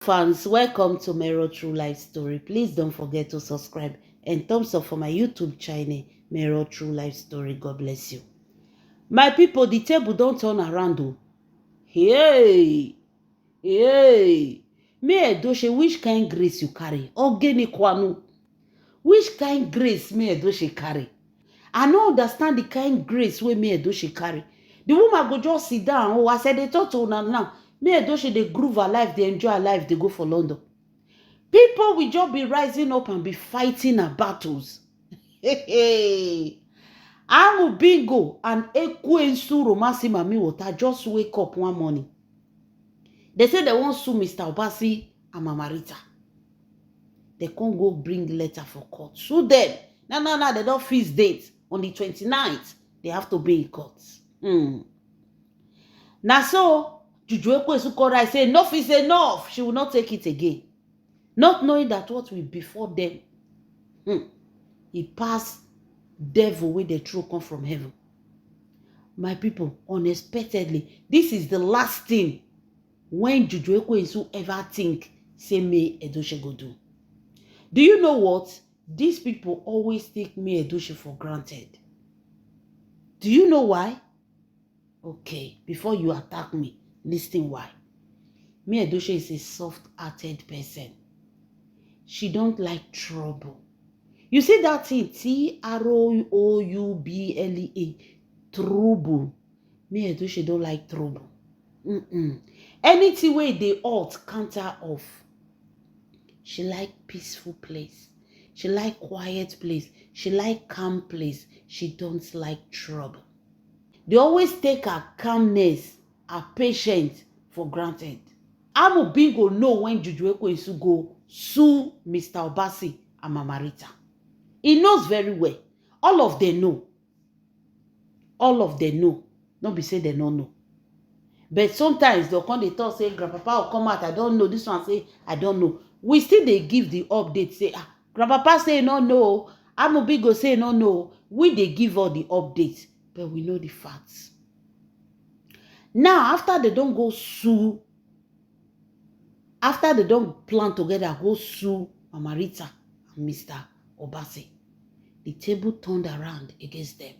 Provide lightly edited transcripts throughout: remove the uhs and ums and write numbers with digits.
Fans, welcome to Mero True Life Story. Please don't forget to subscribe and thumbs up for my YouTube channel, Mero True Life Story. God bless you. My people, the table don't turn around though. Hey, hey. Me Edoshe, which kind grace you carry? Ogeni kwanu. Which kind grace me Edoshe carry? I no understand the kind grace wey me Edoshe carry. The woman go just sit down. Oh, I said they talk to una now. Me Edoshe, they groove her life, they enjoy her life, they go for London. People will just be rising up and be fighting her battles. Hey, Amu Bingo and Ekwensu Romasi Mami Water just wake up one morning. They say they want sue Mr. Obasi and Mama Rita. They can't go bring letter for court. Sue them. No, they don't fix date. On the 29th, they have to be in court. Now so, Juju Ekwensu called her and say, enough is enough. She will not take it again. Not knowing that what will before them, he passed devil where the truth come from heaven. My people, unexpectedly, this is the last thing when Juju Ekwensu ever think say me Edoshe go do. Do you know what? These people always take me Edoshe for granted. Do you know why? Okay, before you attack me, listen why. Me Edoshe is a soft-hearted person. She don't like trouble. You see that thing, Trouble. Trouble. Me Edoshe don't like trouble. Anything where they ought counter off. She like peaceful place. She like quiet place. She like calm place. She don't like trouble. They always take her calmness, her patience for granted. Amu Bingo know when Juju Ekwensu go sue Mr. Obasi and Mama Rita. He knows very well. All of them know. All of them know. Don't be say they don't know. But sometimes they'll come, they talk, say, Grandpapa will come out, I don't know. This one say, I don't know. We still they give the update, say, Grandpapa say no, no. Amu Bingo say no, no. We they give all the updates, but we know the facts. Now, after they don't go sue, after they don't plan together, go sue Mama Rita and Mr. Obasi, the table turned around against them.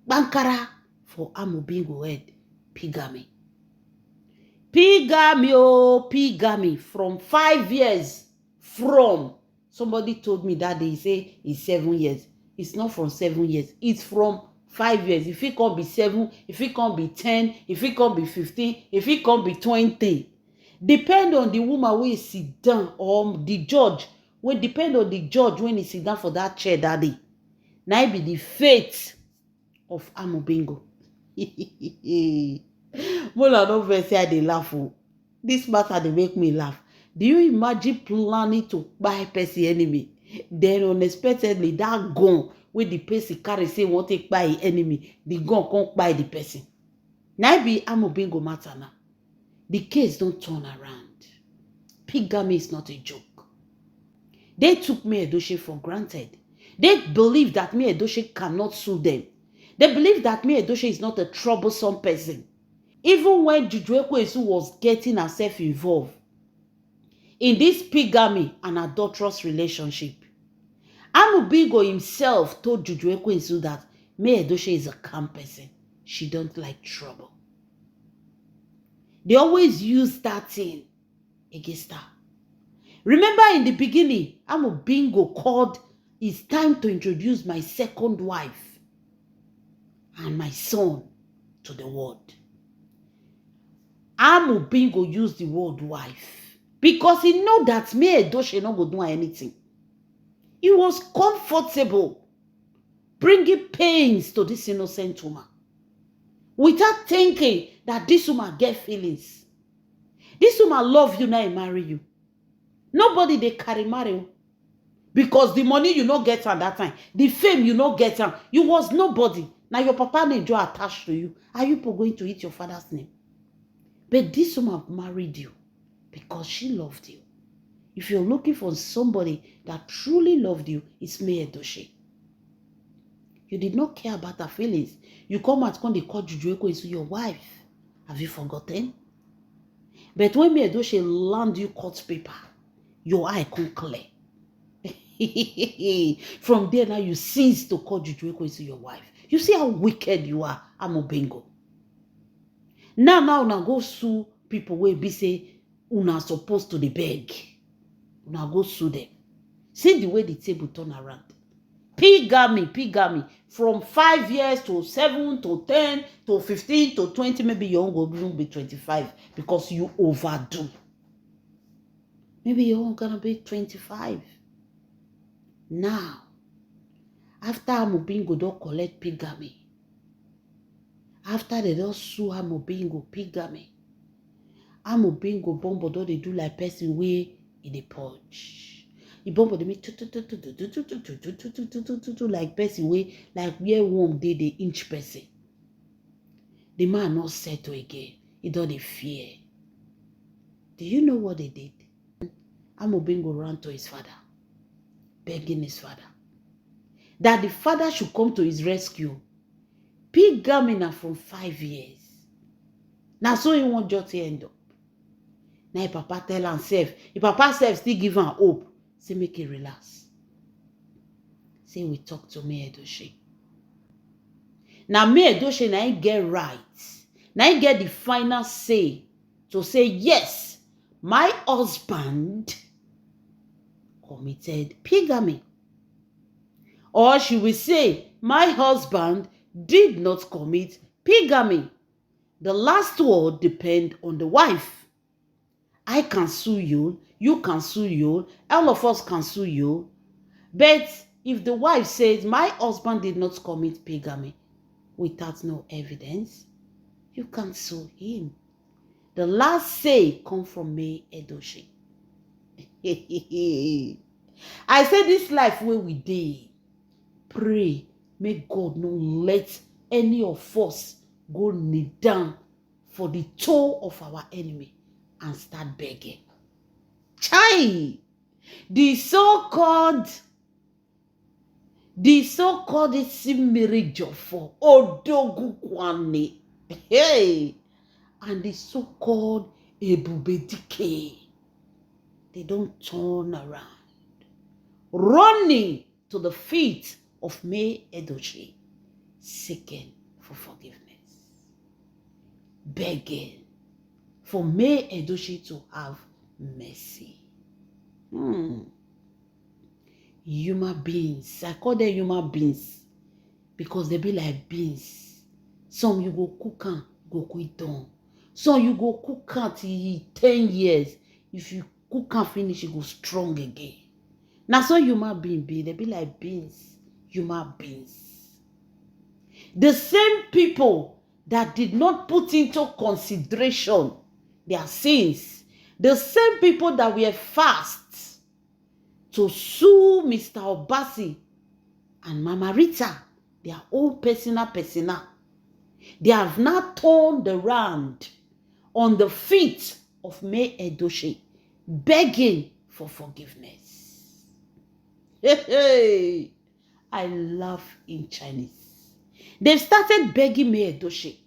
Bankara for Amu Bingo head, Pigami. Pigami, oh, Pigami, from 5 years from, somebody told me that day, say it's 7 years. It's not from 7 years. It's from 5 years. If it can't be 7, if it can't be 10, if it can't be 15, if it can't be 20. Depend on the woman where he sit down or the judge. When depend on the judge when he sit down for that chair that day. Now it be the fate of Amu Bingo. Mola no verse say they laugh. This matter they make me laugh. Do you imagine planning to buy person enemy? Then unexpectedly that gun with the person carry say want to buy enemy, the gun can't buy the person. Now be Amu Bingo matter now. The case don't turn around. Pigami is not a joke. They took me Edoshe for granted. They believe that me Edoshe cannot sue them. They believe that me Edoshe is not a troublesome person. Even when Juju Ekwensu was getting herself involved in this Pigami and adulterous relationship, Amu Bingo himself told Juju Ekwensu that me Edoshe is a calm person. She don't like trouble. They always use that thing against her. Remember in the beginning, Amu Bingo called, it's time to introduce my second wife and my son to the world. Amu Bingo used the word wife because he know that me Edoshe not go do anything. He was comfortable bringing pains to this innocent woman without thinking that this woman get feelings. This woman love you now and marry you. Nobody they carry marry you. Because the money you not get at that time, the fame you not get at, you was nobody. Now your papa name just attached to you. Are you going to eat your father's name? But this woman married you because she loved you. If you're looking for somebody that truly loved you, it's me Edoshe. You did not care about her feelings. You come out when they call Juju Ekwensu your wife. Have you forgotten? But when me Edoche land you court paper, your eye can't clear. From there now you cease to call Juju Ekwe to your wife. You see how wicked you are, Amobengo. Now go sue people where be say una supposed to the beg. Una go sue them. See the way the table turn around. Pigamy. From 5 years to 7 to 10 to 15 to 20, maybe your own will be 25 because you overdo. Maybe your own gonna be 25. Now, after Amobingo don't collect pigamy, after they don't sue Amobingo pigamy, Amobingo bombo don't they do like person way in the purge. The bomb they make like person way like where warm they inch person. The man not settle again. He don't they fear. Do you know what they did? Amobingo ran to his father, begging his father that the father should come to his rescue. Pigamy na from 5 years. Now so he won't just end up. Now papa tell himself, if papa self still give him hope. Say make it relax. Say we talk to me Edoche. Now me Edoche now I get right. Now I get the final say to say yes, my husband committed pigamy. Or she will say my husband did not commit pigamy. The last word depends on the wife. I can sue you. You can sue you. All of us can sue you. But if the wife says, my husband did not commit bigamy without no evidence, you can sue him. The last say come from me, Edoche. I say this life where we dey, pray, may God not let any of us go kneel down for the toe of our enemy and start begging. Chai! The so-called Isimmiri for Odogu Kwane. Hey! And the so-called Ebubedike. They don't turn around. Running to the feet of May Edoche, seeking for forgiveness. Begging for May Edoche to have mercy. Human beings. I call them human beings because they be like beans. Some you go cook and go quit down. Some you go cook and till 10 years. If you cook and finish, it go strong again. Now so human being be, they be like beans. Human beings. The same people that did not put into consideration their sins. The same people that were fast to sue Mr. Obasi and Mama Rita, their own personal. They have now turned around on the feet of May Edoche, begging for forgiveness. Hey, I laugh in Chinese. They've started begging May Edoche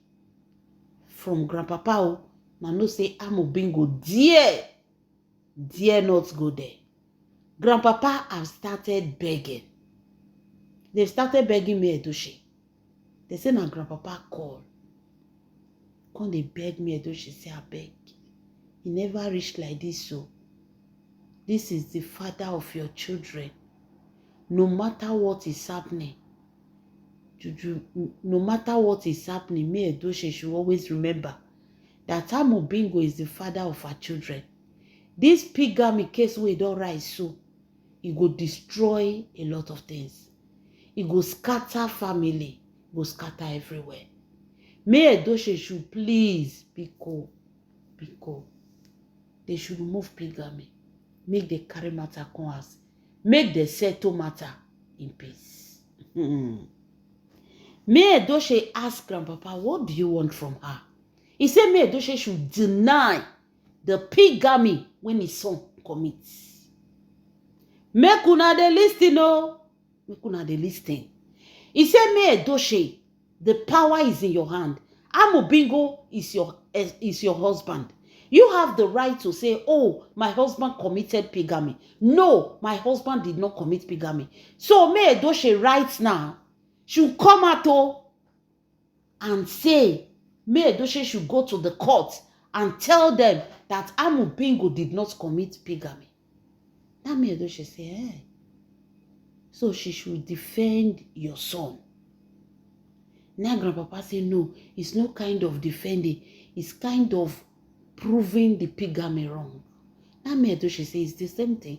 from Grandpapa. Now no say Amobingo, dear not go there. Grandpapa have started begging. They've started begging me Edoche. They say now Grandpapa call. When they beg me Edoche, say I beg. He never reached like this, so. This is the father of your children. No matter what is happening, no matter what is happening, me Edoche should always remember that Amobingo is the father of our children. This pigamy case we don't rise so. It go destroy a lot of things. It go scatter family. It go scatter everywhere. May Edoche should please be cool. They should remove pigamy. Make the carry matter come as. Make the settle matter in peace. May Edoche ask Grandpapa, what do you want from her? He said May Edoche should deny the pigamy when his son commits. Make una dey listen, no. Make una dey listen. He said, May Edoche, the power is in your hand. Amobingo is your husband. You have the right to say, oh, my husband committed bigamy. No, my husband did not commit bigamy. So May Edochie right now should come out and say, May Edochie should go to the court and tell them that Amubingo did not commit bigamy. Now May Edochie say, so she should defend your son. Now Grandpapa say, no, it's no kind of defending. It's kind of proving the bigamy wrong. Now May Edochie say, it's the same thing.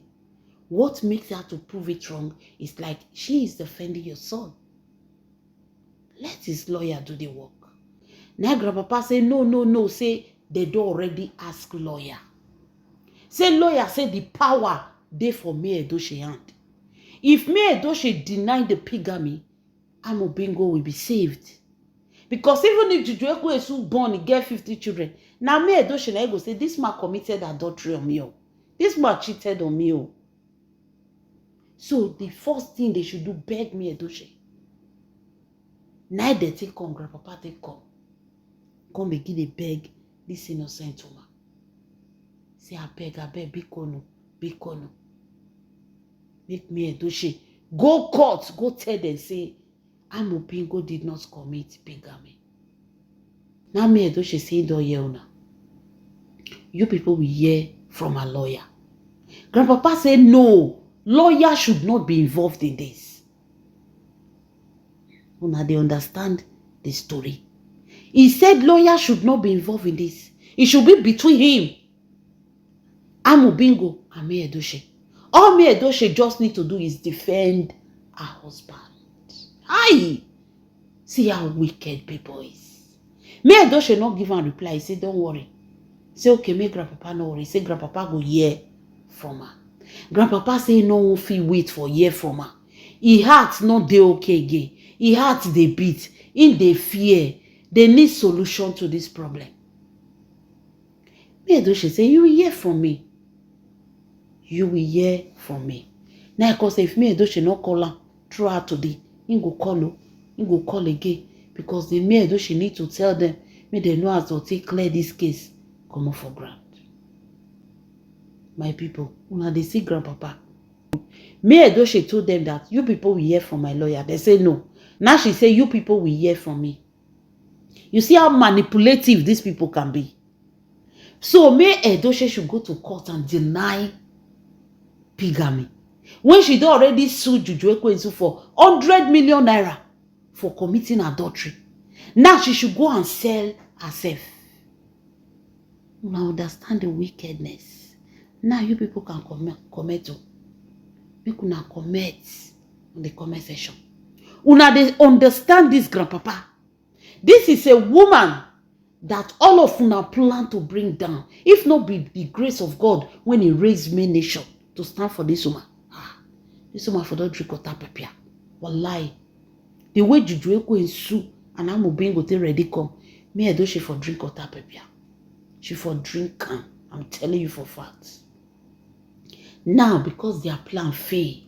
What makes her to prove it wrong is like she is defending your son. Let his lawyer do the work. Now Grandpapa say, no, say they don't already ask lawyer. Say lawyer say the power dey for May Edochie hand. If May Edochie deny the bigamy, Amubingo will be saved. Because even if Juju Ekwe is born, he get 50 children. Now May Edochie na go say, this man committed adultery on me. This man cheated on me. So the first thing they should do, beg May Edochie. Now they take come, Grandpapa take come. Come begin to beg this innocent woman. Say, I beg, bikono. Make May Edochie go court, go tell them, say, Amubingo did not commit bigamy. Now May Edochie say, don't hear now. You people will hear from a lawyer. Grandpapa said, no, lawyer should not be involved in this. Now they understand the story. He said lawyer should not be involved in this. It should be between him, Amubingo, and May Edochie. All May Edochie just need to do is defend her husband. Aye. See how wicked people is. May Edochie not give a reply. He say, don't worry. Say, okay, make Grandpapa no worry. Say, Grandpapa go hear from her. Grandpapa say, no one feel wait for hear from her. He heart not dey okay again. He heart dey beat. In dey fear. They need solution to this problem. May Edochie say, you will hear from me. You will hear from me. Now, because if May Edochie not call her throughout today, he go call her. He go call again. Because the May Edochie need to tell them, may they know how to take clear this case. Come off for ground. My people, when they see Grandpapa, May Edochie told them that you people will hear from my lawyer. They say no. Now she say you people will hear from me. You see how manipulative these people can be. So May Edochie should go to court and deny bigamy. When she don already sued Juju Ekwensu for 100 million naira for committing adultery. Now she should go and sell herself. Now understand the wickedness. Now you people can comment. You can comment in the comment section. Una they understand this, Grandpapa. This is a woman that all of una plan to bring down. If not be the grace of God when he raised me nation to stand for this woman. This woman for don't drink water pepper. Wallahi. The way Juju Ekwensu and Amubingo they ready come. May Edochie for drink water pepper. She for drink can. I'm telling you for facts. Now, because their plan fail,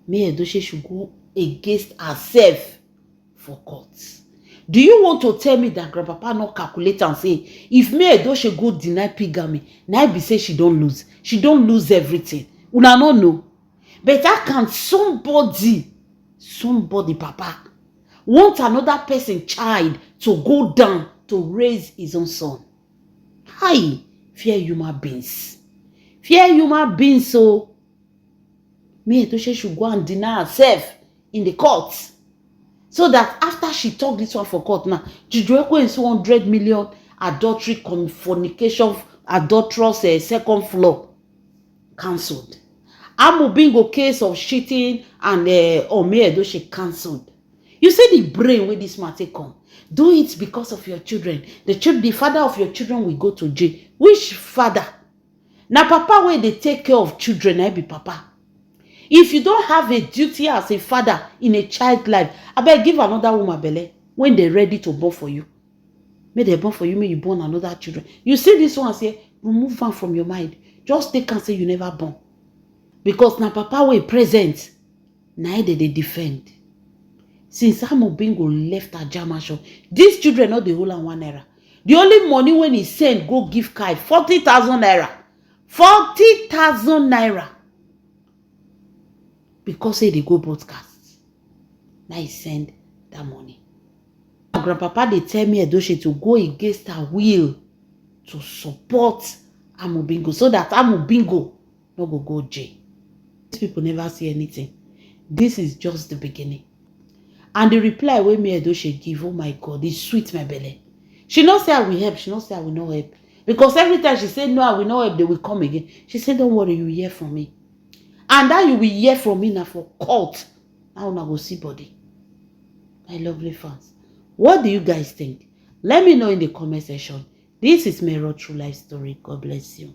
May Edochie should go against herself for courts. Do you want to tell me that Grandpapa not calculate and say, if May Edochie go deny bigamy, now be say she don't lose. She don't lose everything. Una no know. But how can somebody, Papa, want another person child to go down to raise his own son? Hi, fear human beings. Fear human beings, so May Edochie should go and deny herself in the courts. So that after she talked this one for court now, Juju Ekwensu 100 million adultery, fornication, adulterous second floor cancelled. Amubingo case of cheating and May Edochie cancelled. You see the brain where this matter come. Do it because of your children. The father of your children will go to jail. Which father? Now Papa where they take care of children, I be Papa. If you don't have a duty as a father in a child life, I better give another woman belly when they're ready to born for you. May they born for you, may you born another children. You see this one say, remove one from your mind. Just take and say you never born. Because now Papa will present, neither they defend. Since Amubingo left a German shop, these children not the whole and 1 naira. The only money when he send go give Kai 40,000 naira. 40,000 naira. Because say they go broadcast. Now he send that money. Grandpapa they tell me Edochie to go against her will to support Amobingo so that Amobingo no go jail. These people never see anything. This is just the beginning. And the reply wey me Edochie give, oh my God, it sweet my belly. She not say I will help. She not say I will not help. Because every time she say no, I will not help, they will come again. She said, don't worry, you will hear from me. And that you will hear from me now for court. Now I go see body. My lovely fans. What do you guys think? Let me know in the comment section. This is my raw true life story. God bless you.